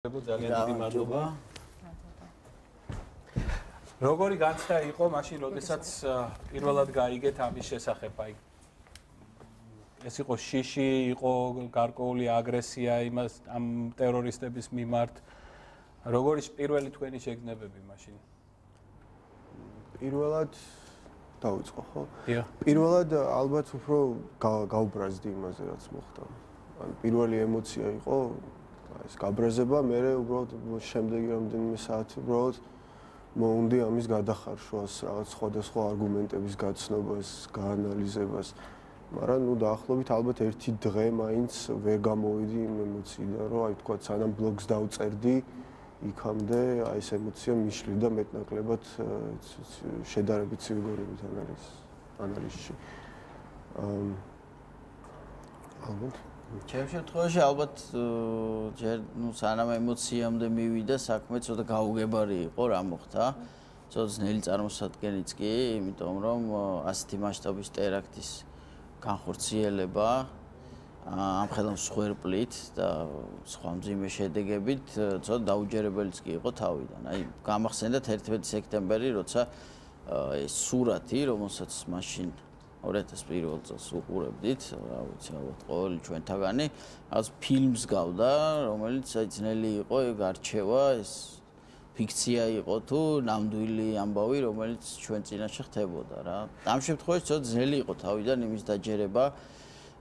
ძალიან დიდი მადლობა. როგორი განცდა იყო მაშინ, როდესაც პირველად გაიგეთ ამის შესახებ, აი ეს იყო შიში, იყო გარკვეული აგრესია იმას ამ ტერორისტების მიმართ. როგორი პირველი თქვენი შეგრძნებები მაშინ? პირველად დავიწყო, ხო? დიახ. პირველად ალბათ უფრო გავბრაზდი იმაზე, რაც მოხდა. ან პირველი ემოცია იყო ეს გაბრაზება, მე უბრალოდ შემდეგი რამდენიმე საათი უბრალოდ მოუნდი ამის გადახარშვას, რაღაც სხვადასხვა არგუმენტების გაცნობას, გაანალიზებას. მაგრამ ნუ დაახლოებით ალბათ ერთი დღე მაინც ვერ გამოვიდი იმ ემოციიდან, რომ აი თქვა სანამ ბლოგს დავწერდი, იქამდე აი ეს ემოცია მიშლიდა მეტნაკლებად შედარებით ცივგორებით ანალიზში. ალბათ ჩემ შემთხვევაში ალბათ ჯერ სანამ ემოციამდე მივიდა საქმე ცოტა გაუგებარი იყო რა მოხდა. ცოტა ძნელი წარმოსადგენიც კი, იმიტომ რომ ასეთი მასშტაბის ტერაქტის განხორციელება ამ ხელმსხვერპლით და სხვა მძიმე შედეგებით ცოტა დაუჯერებელიც კი იყო თავიდან. აი გამახსენდათ 11 სექტემბერი, როცა ეს სურათი, რომელსაც მაშინ 2001 წელს უყურებდით, რა ვიცი, ალბათ ყოველი ჩვენთაგანი, რაღაც ფილმს გავდა, რომელიც აი ძნელი იყო გარჩევა, ეს ფიქცია იყო თუ ნამდვილი ამბავი, რომელიც ჩვენ წინაშე ხდებოდა რა. ამ შემთხვევაში ცოტა ძნელი იყო თავიდან იმის დაჯერება,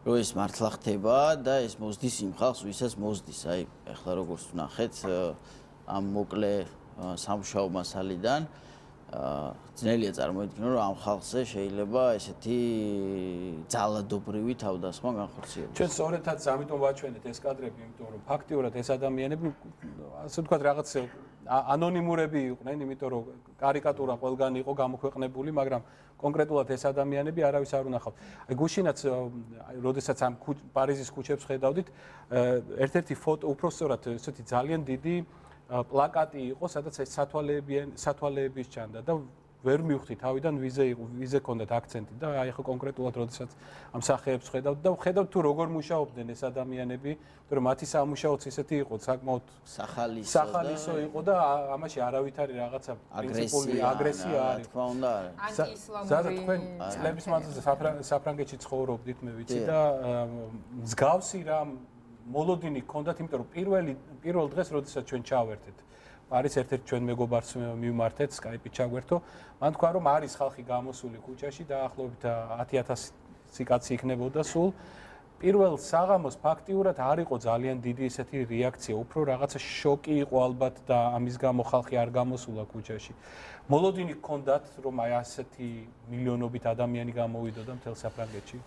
რომ ეს მართლა ხდება და ეს მოსდის იმ ხალხს, ვისაც მოსდის. აი, ახლა როგორც ვნახეთ, ამ მოკლე სამუშაო მასალიდან ძნელია წარმოიდგინო, რომ ამ ხალხზე შეიძლება ესეთი ძალადობრივი თავდასხმა განხორციელდეს. ჩვენ სწორედაც ამიტომ ვაჩვენეთ ეს კადრები, იმიტომ რომ ფაქტიურად ეს ადამიანები, ასე ვთქვათ, რაღაც ანონიმურები იყვნენ, იმიტომ რომ კარიკატურა ყველგან იყო გამოქვეყნებული, მაგრამ კონკრეტულად ეს ადამიანები არავის არ უნახავთ. აი გუშინაც, როდესაც ამ პარიზის ქუჩებს ხედავდით, ერთ-ერთი ფოტო უფრო სწორად ესეთი ძალიან დიდი პლაკატი იყო, სადაც ეს სათვალეების ჩანდა და ვერ მივხვდი თავიდან ვიზე ქონდათ აქცენტი და აი ხო კონკრეტულად როდესაც ამ სახეებს ხედავთ და ხედავთ თუ როგორ მუშაობდნენ ეს ადამიანები, იმიტომ რომ მათი სამუშაოც ისეთი იყო, საკმაოდ სახალისო იყო და ამაში არავითარი რაღაცა პრინციპული აგრესია არის. თქმა უნდა, ზადა თქვენ წლების მანძილზე საფრანგეთში ცხოვრობდით, მე ვიცი და მსგავსი რამ მოლოდინი გქონდათ, იმიტომ რომ პირველ დღეს, როდესაც ჩვენ ჩავერთეთ არის ერთ-ერთ ჩვენ მეგობარს მივმართეთ Skype-ით ჩაგვერთო. მან თქვა რომ არის ხალხი გამოსული ქუჩაში და ახლობით 10,000 კაცი იქნებოდა სულ. პირველ საღამოს ფაქტიურად არ იყო ძალიან დიდი ესეთი რეაქცია, უფრო რაღაცა შოკი იყო ალბათ და ამის გამო ხალხი არ გამოსულა ქუჩაში. მოლოდინი გქონდათ რომ აი ასეთი მილიონობით ადამიანი გამოვიდოდა მთელ საფრანგეთში?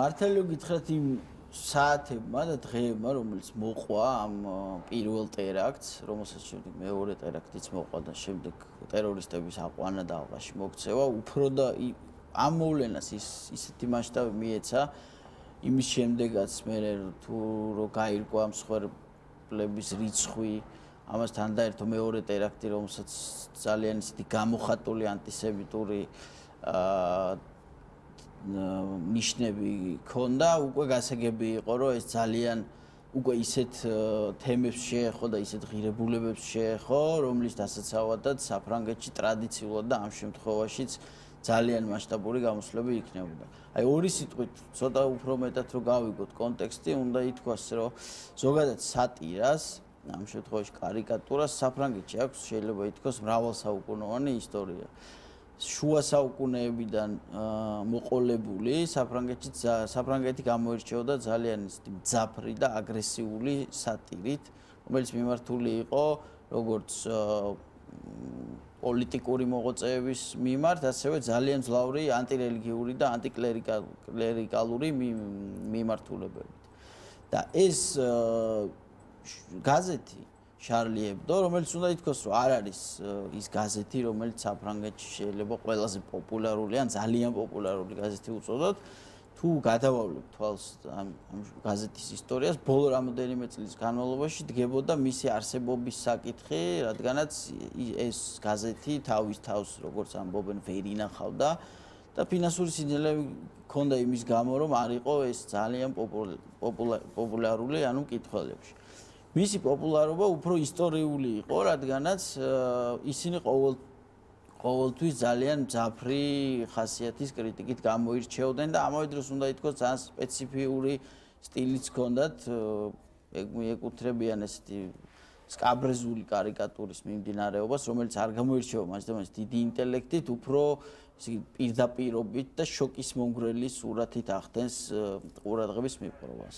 მართალი გითხრათ იმ საათებმა და დღეებმა, რომელიც მოყვა ამ პირველ ტერაქტს, რომელსაც შემდეგ მეორე ტერაქტიც მოყვა და შემდეგ ტერორისტების აყვანა და ალყაში მოქცევა, უფრო და ამ მოვლენას ისეთი მასშტაბი მიეცა იმის შემდეგაც მე თუ რო გაირკვა ამ მსხვერპლების რიცხვი, ამასთან დაერთო მეორე ტერაქტი, რომელსაც ძალიან ისეთი გამოხატული ანტისემიტური ნიშნები ქონდა, უკვე გასაგები იყო, რომ ეს ძალიან უკვე ისეთ თემებს შეეხო და ისეთ ღირებულებებს შეეხო, რომლის დასაცავადაც საფრანგეთში ტრადიციულად და ამ შემთხვევაშიც ძალიან მასშტაბური გამოსვლები იქნებოდა. აი ორი სიტყვით ცოტა უფრო მეტად რო გავიგოთ კონტექსტი, უნდა ითქვას, რომ ზოგადად სატირას, ამ შემთხვევაში კარიკატურას საფრანგეთში აქვს შეიძლება ითქვას მრავალსაუკუნოვანი ისტორია. შუა საუკუნეებიდან მოყოლებული საფრანგეთი გამოირჩეოდა ძალიან მძაფრი და აგრესიული სატირით, რომელიც მიმართული იყო როგორც პოლიტიკური მოღვაწეების მიმართ, ასევე ძალიან მძლავრი ანტირელიგიური და ანტიკლერიკალური მიმართულებებით. და ეს გაზეთი Charlie Hebdo, რომელიც უნდა ითქვას, რომ არ არის ის გაზეთი, რომელიც საფრანგეთში შეიძლება ყველაზე პოპულარული ან ძალიან პოპულარული გაზეთი უწოდოთ. თუ გადავავლებ თვალს ამ გაზეთის ისტორიას, ბოლო რამოდენიმე წლის განმავლობაში დგებოდა მისი არსებობის საკითხი, რადგანაც ეს გაზეთი თავის თავს, როგორც ამბობენ, ვერ ინახავდა და ფინანსური სიძინელეები ჰქონდა იმის გამო, რომ არ იყო ეს ძალიან პოპულარული, ანუ მკითხველებში. მისი პოპულარობა უფრო ისტორიული იყო, რადგანაც ისინი ყოველთვის ძალიან მძაფრი ხასიათის კრიტიკით გამოირჩეოდნენ და ამავე დროს უნდა ითქვას ძალიან სპეციფიური სტილიც ჰქონდათ, მიეკუთვნებიან ესეთი სკაბრეზული კარიკატურის მიმდინარეობას, რომელიც არ გამოირჩევა მასდამას დიდი ინტელექტით, უფრო პირდაპირობით და შოკის მომგვრელი სურათით ახდენს ყურადღების მიპყრობას.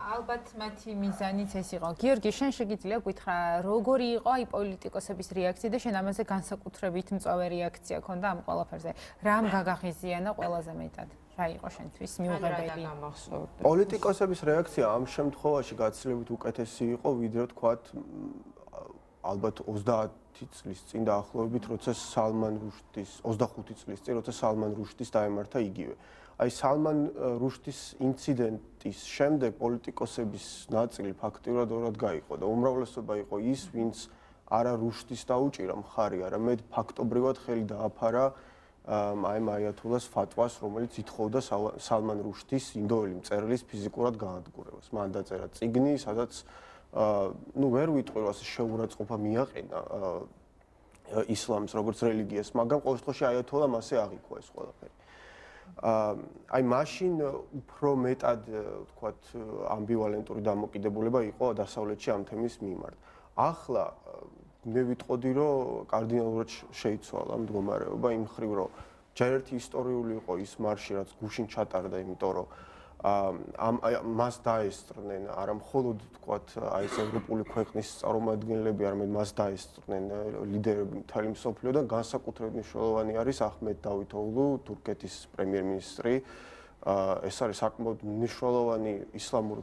ალბათ მათი მიზანიც ეს იყო. გიორგი, შენ შეგიძლია გითხრა, როგორი იყო აი პოლიტიკოსების რეაქცია და შენ ამაზე განსაკუთრებით მწვავე რეაქცია ქონდა ამ ყველაფერზე? რამ გაგაღიზიანა ყველაზე მეტად? რა იყო შენთვის მიუღებელი? პოლიტიკოსების რეაქცია ამ შემთხვევაში გაცილებით უკეთესი იყო, ვიდრე თქვათ ალბათ 30 წლის წინ დაახლოებით, როცა სალმან რუშდის 25 წლის წინ, როცა სალმან რუშდის დაემართა იგივე. აი სალმან რუშდის ინციდენტის შემდეგ პოლიტიკოსების ნაწილი ფაქტიურად ორად გაიყო და უმრავლესობა იყო ის, ვინც არა რუშდის დაუჭირა მხარი, არამედ ფაქტობრივად ხელი დააფარა აი აიათულას ფატვას, რომელიც ითხოვდა სალმან რუშდის ინდოელი მწერლის ფიზიკურად გაანადგურებას. მან დაწერა წიგნი, სადაც ვერ ვიტყვი, რომ შეურაცხყოფა მიაყენა ისლამს როგორც რელიგიას, მაგრამ ყოველ შემთხვევაში აიათოლამ ასე აღიქვა ეს ყველაფერი. აი მაშინ უფრო მეტად ვთქვათ ამბივალენტური დამოკიდებულება იყო დასავლეთში ამ თემის მიმართ. ახლა მე ვიტყოდი, რომ კარდინალურად შეიცვალა მდგომარეობა იმ მხრივ, რომ ჯერ ერთი ისტორიული იყო ის მარში, რაც გუშინ ჩატარდა, იმიტომ რომ მას დაესწრნენ არა მხოლოდ ვთქვათ აი ეს ევროპული ქვეყნის წარმომადგენლები, არამედ მას დაესწრნენ ლიდერები მთელი მსოფლიოდან, განსაკუთრებით მნიშვნელოვანი არის აჰმედ დავითოğlu, თურქეთის პრემიერ-მინისტრი. ეს არის საკმაოდ მნიშვნელოვანი ისლამური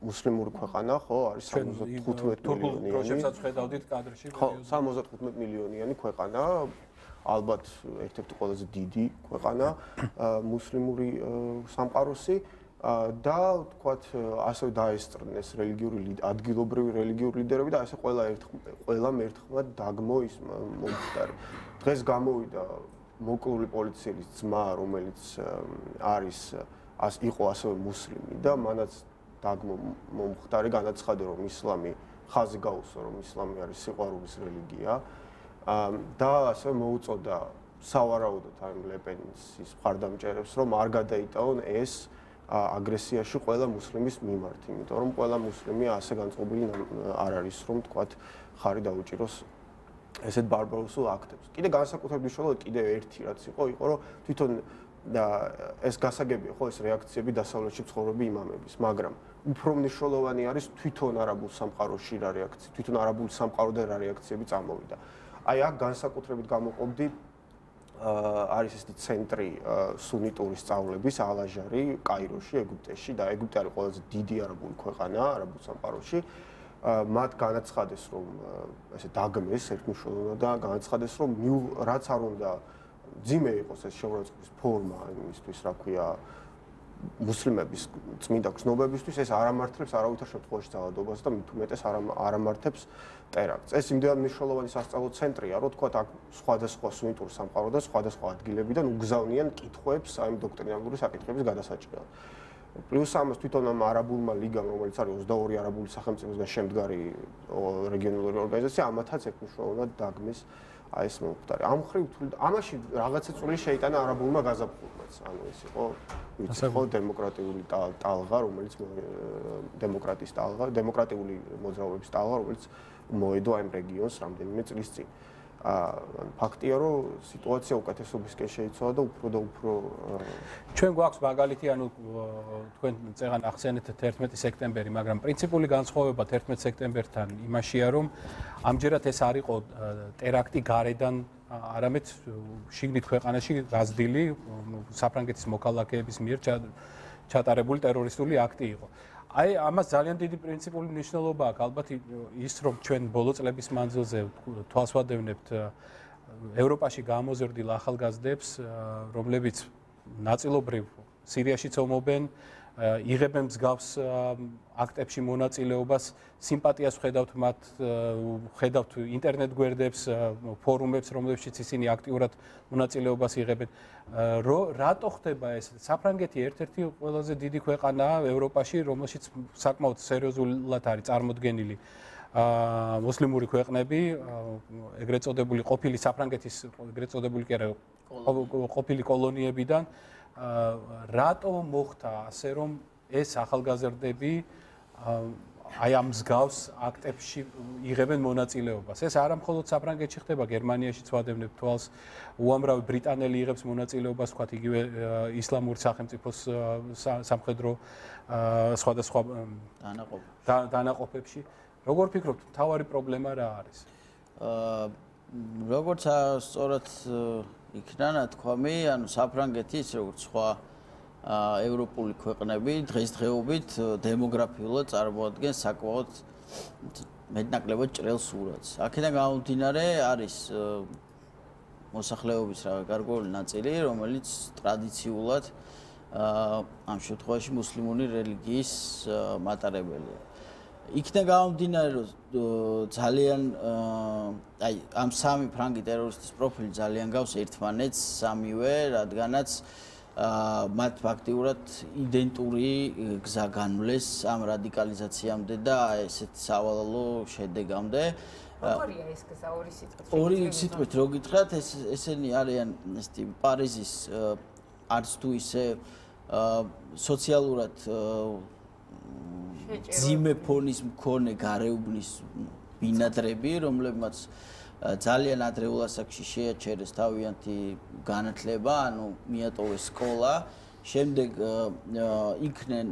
მუსლიმური ქვეყანა, ხო, არის 75 მილიონიანი. პროჟექტსაც ხედავდით კადრში. ხო, 75 მილიონიანი ქვეყანა. ალბათ ერთ-ერთი ყველაზე დიდი ქვეყანა მუსლიმური სამყაროსი და თქვათ ასევე დაესწრნენ რელიგიური ადგილობრივი რელიგიური ლიდერები და ასე ყველამ ერთხმად დაგმო ის მომხდარი. დღეს გამოვიდა მოკლული პოლიციელის ძმა, რომელიც იყო ასევე მუსლიმი და მანაც დაგმო მომხდარი განაცხადა, რომ ისლამი ხაზი გაუსვა, რომ ისლამი არის სიყვარულის რელიგია. და ასე მოუწოდა სავარაუდოდ აი ლეპენის ის მხარდამჭერებს, რომ არ გადაიტანონ ეს აგრესიაში ყველა მუსლიმის მიმართ, იმიტომ რომ ყველა მუსლიმი ასე განწყობილი არ არის, რომ თქვათ ხარი დაუჭიროს ესეთ ბარბაროსულ აქტებს. კიდე განსაკუთრებით მნიშვნელოვანი კიდე ერთი რაც იყო, რომ თვითონ ეს გასაგებია, ხო, ეს რეაქციები დასავლეთში მცხოვრები იმამების, მაგრამ უფრო მნიშვნელოვანი არის თვითონ არაბულ სამყაროში რა რეაქცია, თვითონ არაბული სამყაროდან რა რეაქციები წამოვიდა. აი აქ განსაკუთრებით გამოყოფდი არის ესეთი ცენტრი სუნიტური სწავლების ალაჟარი კაიროში, ეგვიპტეში და ეგვიპტე არის ყველაზე დიდი არაბული ქვეყანა არაბულ სამყაროში. მათ განაცხადეს, რომ ესე დაგმეს ერთმნიშვნელოვნად და განაცხადეს, რომ რაც არ უნდა ძიმე იყოს ეს შეურაცხყოფის ფორმა იმისთვის, რა ქვია, მუსლიმების წმინდა გზნობებისთვის ეს არ ამართლებს არავითარ შემთხვევაში ძალადობას და მით უმეტეს არ ამართებს ტერაქტს. ეს იმდენად მნიშვნელოვანი სასწავლო ცენტრია, რომ თქვათ აქ სხვადასხვა სუნიტური სამყაროდან სხვადასხვა ადგილებიდან უგზავნიან კითხვებს აი დოქტრინალური საკითხების გადასაჭრელად. პლუს ამას თვითონ ამ არაბულმა ლიგამ, რომელიც არის 22 არაბული სახელმწიფოსგან შემდგარი რეგიონალური ორგანიზაცია, ამათაც ერთმნიშვნელოვნად დაგმეს აი ეს მომხდარი. ამ მხრივ ამაში რაღაცა წვლილი შეიტანა არაბულმა გაზაფხულმაც. ანუ ეს იყო ვიცი ხო დემოკრატიული ტალღა, რომელიც დემოკრატიის ტალღა, დემოკრატიული მოძრაობების ტალღა, რომელიც მოედო ამ რეგიონს რამდენიმე წლის წინ. ფაქტია, რომ სიტუაცია უკეთესობისკენ შეიცვალა და უფრო ჩვენ გვაქვს მაგალითი, ანუ თქვენ წეგან ახსენეთ 11 სექტემბერი, მაგრამ პრინციპული განსხვავება 11 სექტემბერთან იმაშია, რომ ამჯერად ეს არ იყო ტერაქტი გარედან, არამედ შიგნით ქვეყანაში გაზრდილი საფრანგეთის მოქალაქეების მიერ ჩატარებული ტერორისტული აქტი იყო. აი ამას ძალიან დიდი პრინციპული მნიშვნელობა აქვს. ალბათ ის რომ ჩვენ ბოლო წლების მანძილზე თვალს ვადევნებთ ევროპაში გამოზრდილ ახალგაზრდებს, რომლებიც ნაწილობრივ სირიაში ცომობენ, იღებენ მსგავს აქტებში მონაწილეობას, სიმპათიას ხედავთ მათ, ხედავთ ინტერნეტ გვერდებს, ფორუმებს, რომლებშიც ისინი აქტიურად მონაწილეობას იღებენ. რატო ხდება ეს? საფრანგეთი ერთ-ერთი ყველაზე დიდი ქვეყანაა ევროპაში, რომელშიც საკმაოდ სერიოზულად არის წარმოდგენილი მუსლიმური ქვეყნები, ეგრეთ წოდებული ყოფილი საფრანგეთის, ეგრეთ წოდებული კი არა, ყოფილი კოლონიებიდან. რატო მოხდა ასე, რომ ეს ახალგაზრდები აი ამ მსგავს აქტებში იღებენ მონაწილეობას? ეს არა მხოლოდ საფრანგეთში ხდება, გერმანიაში ვადევნებ თვალს, უამრავი ბრიტანელი იღებს მონაწილეობას, თქვათ იგივე ისლამური სახელმწიფოს სამხედრო სხვადასხვა დანაყოფებში. როგორ ფიქრობთ, მთავარი პრობლემა რა არის? როგორც სწორად იქნა ნათქვამი, ანუ საფრანგეთის როგორც სხვა ევროპული ქვეყნები დღესდღეობით დემოგრაფიულად წარმოადგენს საკმაოდ მეტნაკლებად ჭრელ სურათს. აქედან გამომდინარე არის მოსახლეობის გარკვეული ნაწილი, რომელიც ტრადიციულად ამ შემთხვევაში მუსლიმური რელიგიის მატარებელია. იქიდან გამომდინარე, რომ ძალიან აი ამ სამი ფრანგი ტერორისტის პროფილი ძალიან გავს ერთმანეთს სამივე, რადგანაც მათ ფაქტიურად იდენტური გზა განვლეს ამ რადიკალიზაციამდე და ესეთ სავალალო შედეგამდე. როგორია ეს გზა ორი სიტყვით? ორი სიტყვით რო გითხრათ, ესენი არიან ესეთი პარიზის არც თუ ისე სოციალურად ძიმე ფონის მქონე გარეუბნის ბინადრები, რომლებმაც ძალიან ადრეულ ასაკში შეაჩერეს თავიანთი განათლება, ანუ მიატოვეს სკოლა, შემდეგ იქნენ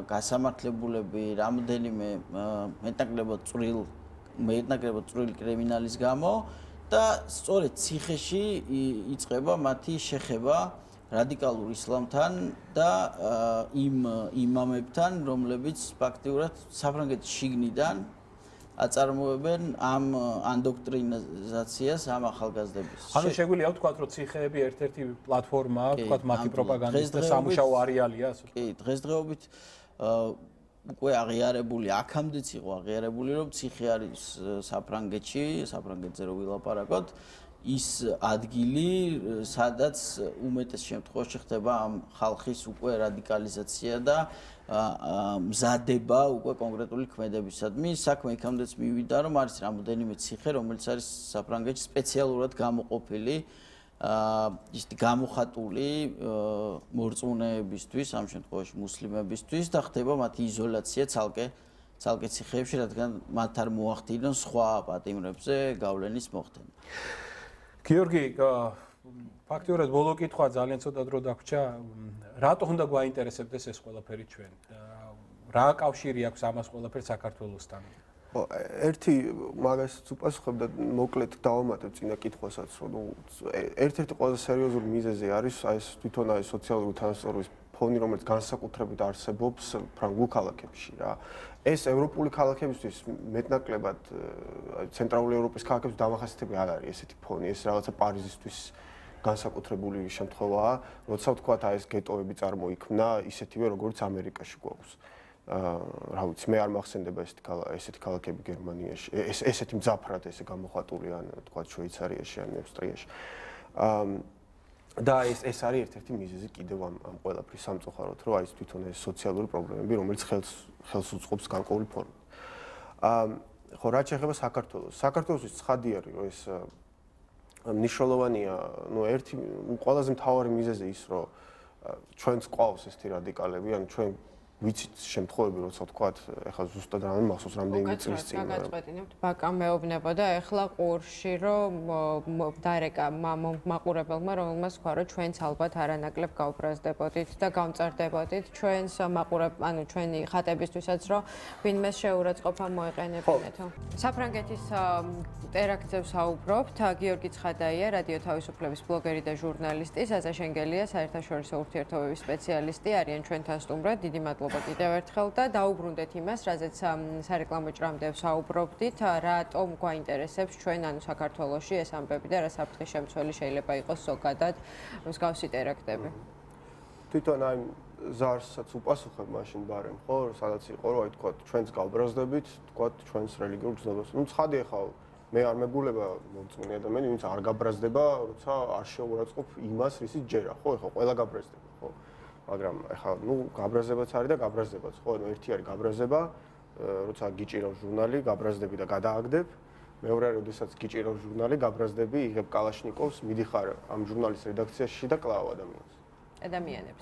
გასამართლებულები რამდენიმე მეტნაკლებად წვრილი კრიმინალის გამო და სწორედ ციხეში იწყება მათი შეხება რადიკალურ ისლამთან და იმ იმამებთან, რომლებიც ფაქტიურად საფრანგეთის შიგნიდან აწარმოებენ ამ ანდოქტრინიზაციას ამ ახალგაზრდების. ანუ შეგვიძლია ვთქვათ, რომ ციხეები ერთ-ერთი პლატფორმაა, ვთქვათ, მათი პროპაგანდის და სამუშაო არეალია. კი, დღესდღეობით უკვე აღიარებული, აქამდეც იყო აღიარებული, რომ ციხე არის საფრანგეთში, საფრანგეთზე რო ვილაპარაკოთ, ის ადგილი, სადაც უმეტეს შემთხვევაში ხდება ამ ხალხის უკვე რადიკალიზაცია და მზადება უკვე კონკრეტული ქმედებისადმი. საქმე იქამდეც მივიდა, რომ არის რამოდენიმე ციხე, რომელიც არის საფრანგეთში სპეციალურად გამოყოფილი ისეთი გამოხატული მორწმუნეებისთვის, ამ შემთხვევაში მუსლიმებისთვის და ხდება მათი იზოლაცია ცალკე ციხეებში, რადგან მათ არ მოახდინონ სხვა პატიმრებზე გავლენის მოხდენა. გიორგი, ფაქტიურად ბოლო კითხვა ძალიან ცოტა დრო დაგვრჩა. რატო უნდა გვაინტერესებდეს ეს ყველაფერი ჩვენ? რა კავშირი აქვს ამას ყველაფერს საქართველოსთან? ერთი მაგასაც უპასუხებ და მოკლედ დავამატებ წინა კითხვასაც, რომ ერთ-ერთი ყველაზე სერიოზული მიზეზი არის აი ეს თვითონ აი სოციალური თანასწორობის ფონი, რომელიც განსაკუთრებით არსებობს ფრანგულ ქალაქებში რა. ეს ევროპული ქალაქებისთვის მეტნაკლებად ცენტრალური ევროპის ქალაქებში დამახასიათებელი არ არის ესეთი ფონი, ეს რაღაცა პარიზისთვის განსაკუთრებული შემთხვევაა, როცა ვთქვათ აი ეს გეტოები წარმოიქმნა ისეთივე როგორც ამერიკაში გვაქვს. რა ვიცი, მე არ მახსენდება ესეთი ქალაქები გერმანიაში, ესეთი მძაფრად ესე გამოხატული ან ვთქვათ შვეიცარიაში ან ავსტრიაში. და ეს არის ერთ-ერთი მიზეზი კიდევ ამ ყველაფრის სამწუხაროდ, რომ არის თვითონ ეს სოციალური პრობლემები, რომელიც ხელს უწყობს განკოვლ ფორმად. ხო, რაც შეეხება საქართველოს. საქართველოსთვის ცხადი არის, რომ ეს მნიშვნელოვანია, ერთი ყველაზე მთავარი მიზეზი ის, რომ ჩვენს ყავს ესეთი რადიკალები, ან ჩვენ ვიცით შემთხვევები, როცა ვთქვათ, ეხლა ზუსტად რამე მახსოვს რამდენიმე წლის წინ. გაგაწყვეტინებთ ბაკა მეუბნება და ეხლა ყურში რომ დარეკა მაყურებელმა, რომელმაც თქვა, რომ ჩვენც ალბათ არანაკლებ გავბრაზდებოდით და გამწარდებოდით ჩვენს ანუ ჩვენი ხატებისთვისაც, რომ ვინმეს შეურაცხყოფა მოეყენებინეთო. საფრანგეთის ტერაქტზე ვსაუბრობთ. გიორგი ცხადაია, რადიო თავისუფლების ბლოგერი და ჟურნალისტი, საზა შენგელია, საერთაშორისო ურთიერთობების სპეციალისტი, არიან ჩვენთან სტუმრად. დიდი მადლობა კიდევ ერთხელ და დაუბრუნდეთ იმას, რაზეც სარეკლამო ჭრამდე ვსაუბრობდით, რატომ გვაინტერესებს ჩვენ ანუ საქართველოში ეს ამბები და რა საფრთხის შემცველი შეიძლება იყოს ზოგადად მსგავსი ტერაქტები. თვითონ აი ზარსაც უპასუხებ მაშინ ბარემ, ხო, სადაც იყო რომ აი თქვა ჩვენს გავბრაზდებით, თქვა ჩვენს რელიგიურ გზნობას. ნუ ცხადი ახლა მე არ მეგულება მომწმუნე ადამიანი, ვინც არ გაბრაზდება, როცა არ შეურაცხყოფ იმას, რისიც ჯერა, ხო, ახლა ყველა გაბრაზდება, ხო. მაგრამ ახლა ნუ გაბრაზებაც არის და გაბრაზებაც, ხო, ანუ ერთი არის გაბრაზება, როცა გიჭირავს ჟურნალი, გაბრაზდები და გადააგდებ. მეორე არის, როდესაც გიჭირავს ჟურნალი, გაბრაზდები, იღებ კალაშნიკოვს, მიდიხარ ამ ჟურნალის რედაქციაში და კლავ ადამიანებს.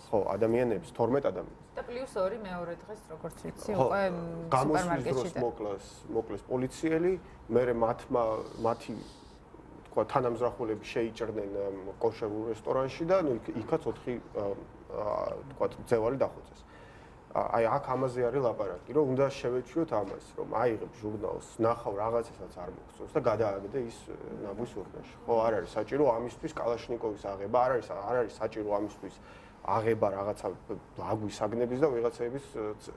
ხო, ადამიანებს, 12 ადამიანს. და +2 მეორე დღეს როგორც ვიცი, უკვე სუპერმარკეტში და მოკლეს პოლიციელი, მერე მათი თქვა თანამზრახულები შეიჭრნენ კოშერულ რესტორანში და იქაც 4 თქვა ძევალი დახოცეს. აი აქ ამაზე არის ლაპარაკი, რომ უნდა შევეჩვიოთ ამას, რომ აიღებ ჟურნალს, ნახავ რაღაცასაც არ მოგწონს და გადააგდე ის ნაგვის ურნაში. ხო, არ არის საჭირო ამისთვის კალაშნიკოვის აღება, არ არის საჭირო ამისთვის აღება რაღაცა ლაგვის აგნების და ვიღაცების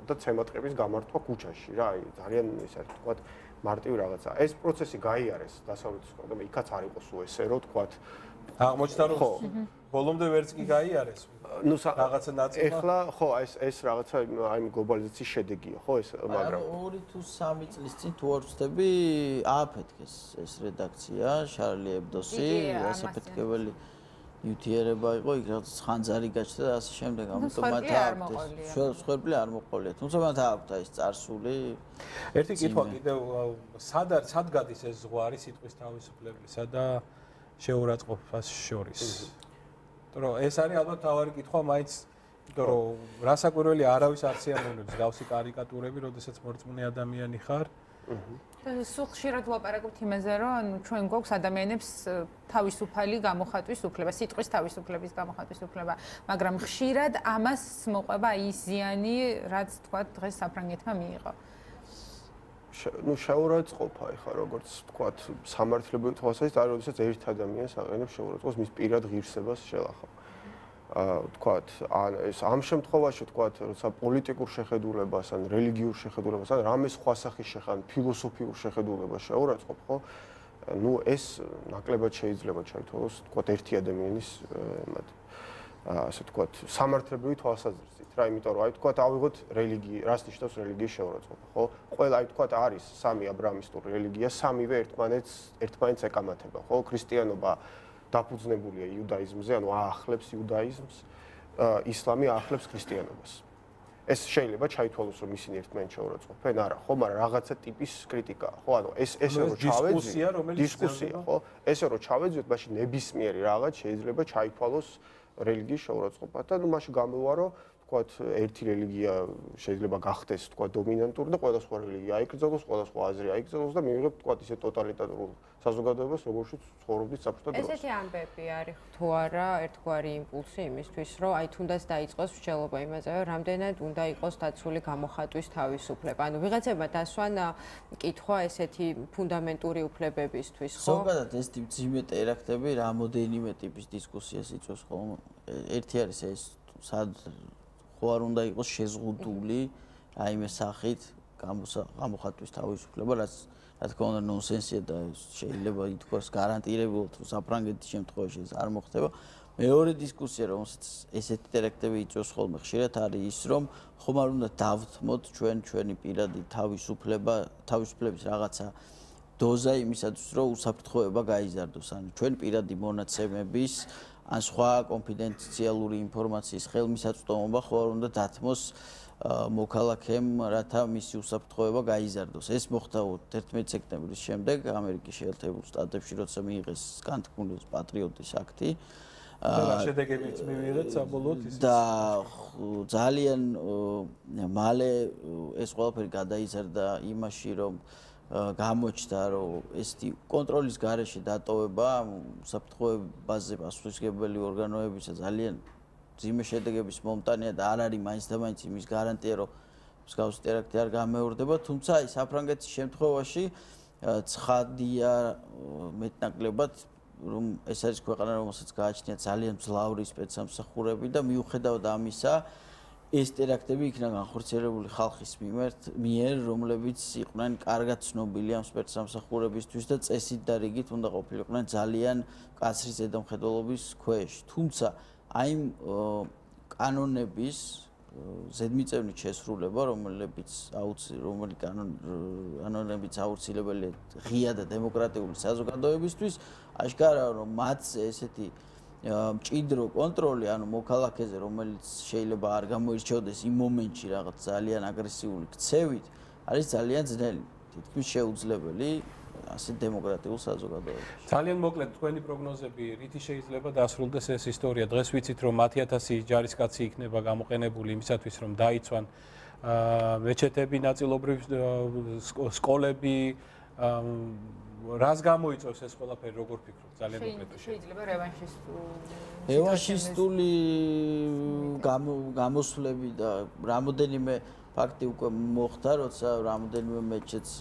და ცემატყების გამართვა ქუჩაში რა, აი ძალიან ეს არის თქვა მარტივი რაღაცა. ეს პროცესი გაიარეს დასავლეთის ქვეყნებში და იქაც არ იყოს უესე რო თქვა აღმოჩნდა რომ ბოლომდე ვერც კი გაიარეს. ნუ რაღაცა ნაწილი. ეხლა ხო ეს რაღაცა აი გლობალიზაციის შედეგია, ხო ეს მაგრამ 2 თუ 3 წლის წინ თუ არ ვცდები ააფეთქეს ეს რედაქცია შარლი ებდოსი, ასაფეთქებელი ნიუტიერება იყო, იქ რაღაც ხანძარი გაჩნდა და ასე შემდეგ, ამიტომ მათ სხვერპლი არ მოყოლია. თუმცა მათ აქვთ ეს წარსული. ერთი კითხვა კიდევ სად გადის ეს ზღვარი სიტყვის თავისუფლებისა და შეურაცხყოფას შორის? რომ ეს არის ალბათ თავარი კითხვა, მაინც იმიტომ რომ რასაკვირველი არავის არ სიამოვნებს გავსი კარიკატურები, როდესაც მორწმუნე ადამიანი ხარ. სულ ხშირად ვლაპარაკობთ იმაზე, რომ ჩვენ გვაქვს ადამიანებს თავისუფალი გამოხატვის უფლება, სიტყვის თავისუფლების გამოხატვის უფლება, მაგრამ ხშირად ამას მოყვება ის ზიანი, რაც თქვა დღეს საფრანგეთმა მიიღო. ნუ შეურაცხყოფა ეხლა როგორც თქვა სამართლებრივი თვალსაზრისით არის, როდესაც ერთ ადამიანს აყენებს შეურაცხყოფას მის პირად ღირსებას შელახავ. თქვათ ეს ამ შემთხვევაში თქვათ როცა პოლიტიკურ შეხედულებას ან რელიგიურ შეხედულებას ან რამე სხვა სახის შეხან ფილოსოფიურ შეხედულებას შეურაცხყოფ, ხო? ნუ ეს ნაკლებად შეიძლება ჩაითვალოს თქვათ ერთი ადამიანის ასე თქვათ სამართლებრივი თვალსაზრისით რა, იმიტომ რომ აი თქვათ ავიღოთ რელიგია, რას ნიშნავს რელიგიის შეურაცხყოფა, ხო? ყველა აი თქვათ არის სამი აბრაამისტური რელიგია, სამივე ერთმანეთს ეკამათება, ხო? ქრისტიანობა დაფუძნებულია იუდაიზმზე, ანუ აახლებს იუდაიზმს, ისლამი აახლებს ქრისტიანობას. ეს შეიძლება ჩაითვალოს, რომ ისინი ერთმანეთს შეურაცხყოფენ, არა, ხო, მაგრამ რაღაცა ტიპის კრიტიკაა, ხო, ანუ ესე რომ ჩავეძიოთ, დისკუსია, ხო? ესე რომ ჩავეძიოთ, მაშინ ნებისმიერი რაღაც შეიძლება ჩაითვალოს რელიგიის შეურაცხყოფად და ნუ მაშინ გამოვა, რომ თქვათ ერთი რელიგია შეიძლება გახდეს თქვათ დომინანტური და ყველა სხვა რელიგია აიკრძალოს, ყველა სხვა აზრი აიკრძალოს და მივიღებთ თქვათ ისე ტოტალიტარულ საზოგადოებას, როგორშიც ცხოვრობდით საბჭოთა დროს. ესეთი ამბები არის თუ არა ერთგვარი იმპულსი იმისთვის, რომ აი თუნდაც დაიწყოს მსჯელობა იმაზე, რომ რამდენად უნდა იყოს დაცული გამოხატვის თავისუფლება. ანუ ვიღაცებმა დასვან კითხვა ესეთი ფუნდამენტური უფლებებისთვის, ხო? ზოგადად ეს ტიპი ძიმე ტერაქტები რამოდენიმე ტიპის დისკუსიას იწვევს, ხო? ერთი არის ეს სად ხო არ უნდა იყოს შეზღუდული რაიმე სახით გამოხატვის თავისუფლება, რაც რა თქმა უნდა ნონსენსია და შეიძლება ითქვას გარანტირებულად, რომ საფრანგეთის შემთხვევაში ეს არ მოხდება. მეორე დისკუსია, რომელსაც ესეთი ტერაქტები იწვევს ხოლმე ხშირად არის ის, რომ ხომ არ უნდა დავთმოთ ჩვენი პირადი თავისუფლების რაღაცა დოზა იმისათვის, რომ უსაფრთხოება გაიზარდოს, ანუ ჩვენ პირადი მონაცემების ან სხვა კონფიდენციალური ინფორმაციის ხელმისაწვდომობა ხო არ უნდა დათმოს მოქალაქემ, რათა მისი უსაფრთხოება გაიზარდოს. ეს მოხდა 11 სექტემბრის შემდეგ ამერიკის შეერთებულ შტატებში, როცა მიიღეს განთქმული პატრიოტის აქტი. და შედეგებიც მივიღეთ საბოლოოდ ის. და ძალიან მალე ეს ყველაფერი გადაიზარდა იმაში, რომ გამოჩნდა, რომ ესეთი კონტროლის გარეშე დატოვება უსაფრთხოებაზე პასუხისმგებელი ორგანოებისა ძალიან ძიმე შედეგების მომტანია და არ არის მაინც და მაინც იმის გარანტია, რომ მსგავსი ტერაქტი არ გამეორდება, თუმცა აი საფრანგეთის შემთხვევაში ცხადია მეტნაკლებად, რომ ეს არის ქვეყანა, რომელსაც გააჩნია ძალიან მძლავრი სპეცსამსახურები და მიუხედავად ამისა ეს ტერაქტები იქნა განხორციელებული ხალხის მიერ, რომლებიც იყვნენ კარგად ცნობილი ამ სპეცსამსახურებისთვის და წესით და რიგით უნდა ყოფილიყვნენ ძალიან მკაცრი ზედამხედველობის ქვეშ. თუმცა აი კანონების ზედმიწევნით შესრულება, რომელებიც აუცილებელი ღია და დემოკრატიული საზოგადოებისთვის, აშკარაა რომ მათზე ესეთი მჭიდრო კონტროლი, მოქალაქეზე, რომელიც შეიძლება არ გამოირჩეოდეს იმ მომენტში რაღაც ძალიან აგრესიული ქცევით, არის ძალიან ძნელი, თითქმის შეუძლებელი ასე დემოკრატიულ საზოგადოებაში. ძალიან მოკლედ თქვენი პროგნოზები რითი შეიძლება დასრულდეს ეს ისტორია? დღეს ვიცით რომ 10,000 ჯარისკაცი იქნება გამოყენებული იმისათვის რომ დაიცვან მეჩეთები, ნაწილობრივ სკოლები, რას გამოიწვევს ეს ყველაფერი, როგორ ფიქრობთ? ძალიან მოკლედ შეიძლება რევანშისტული გამოსვლები და რამოდენიმე ფაქტი უკვე მოხდა, როცა რამოდენიმე მეჩეთს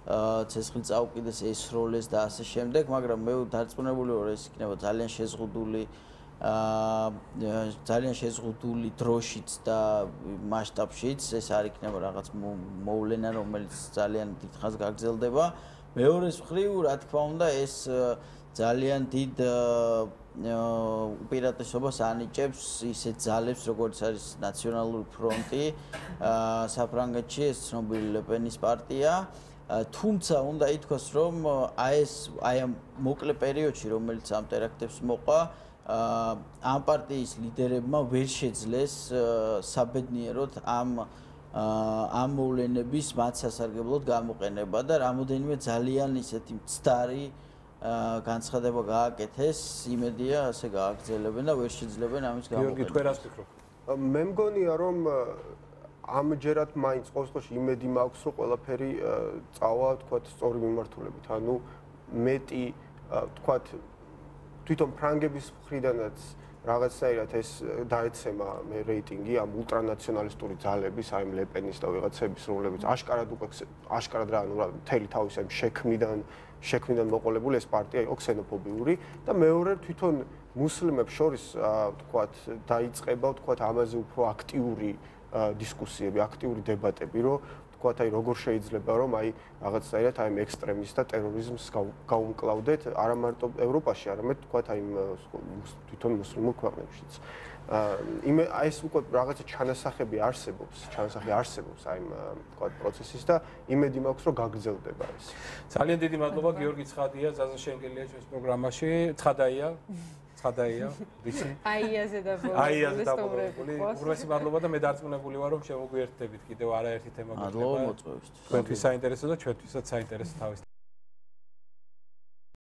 ცეცხლი წაუკიდეს, ესროლეს და ასე შემდეგ, მაგრამ მე დარწმუნებული ვარ, ეს იქნება ძალიან შეზღუდული დროშიც და მასშტაბშიც, ეს არ იქნება რაღაც მოვლენა, რომელიც ძალიან დიდხანს გაგრძელდება. მეორეს მხრივ, რა თქმა უნდა, ეს ძალიან დიდ უპირატესობას ანიჭებს ისეთ ძალებს, როგორც არის ნაციონალური ფრონტი საფრანგეთში, ეს ცნობილი ლეპენის პარტია. თუმცა უნდა ითქვას, რომ აი ამ მოკლე პერიოდში, რომელიც ამ ტერაქტებს მოყვა, ამ პარტიის ლიდერებმა ვერ შეძლეს საბედნიეროდ ამ მოვლენების მათ სასარგებლოდ გამოყენება და რამოდენიმე ძალიან ისეთი მცდარი განცხადება გააკეთეს, იმედია ასე გააგრძელებენ და ვერ შეძლებენ ამის გამოყენება. გიორგი, თქვენ რას ფიქრობთ? მე მგონია რომ ამჯერად მაინც ყოველთვის იმედი მაქვს რომ ყველაფერი წავა თქვათ სწორი მიმართულებით. ანუ მეტი თქვათ თვითონ ფრანგების მხრიდანაც რაღაცნაირად ეს დაეცემა მე რეიტინგი ამ ულტრანაციონალისტური ძალების, აი ამ ლეპენის და ვიღაცების, რომლებიც აშკარად რა, ანუ მთელი თავის ამ შექმნიდან მოყოლებული ეს პარტია იყო ქსენოფობიური და მეორე თვითონ მუსლიმებს შორის თქვათ დაიწყება თქვათ ამაზე უფრო აქტიური დისკუსიები, აქტიური დებატები, რომ თქვათ აი როგორ შეიძლება რომ აი რაღაცნაირად აი ექსტრემიზმს და ტერორიზმს გაუმკლავდეთ არა მარტო ევროპაში, არამედ თქვათ აი თვითონ მუსლიმურ ქვეყნებშიც. აი ეს უკვე რაღაცა ჩანასახი არსებობს აი თქვათ პროცესის და იმედი მაქვს რომ გაგრძელდება ეს. ძალიან დიდი მადლობა გიორგი ცხადია, ზაზა შენგელია ჩვენს პროგრამაში. ცხადაია, ვიცი? აიაზე და ბოლოს. უბრალოდ მადლობა და მე დარწმუნებული ვარ რომ შემოგვიერთდებით კიდევ არაერთი თემა გვექნება. მადლობა მოწვევისთვის. თქვენთვის საინტერესო და ჩვენთვისაც საინტერესო თავის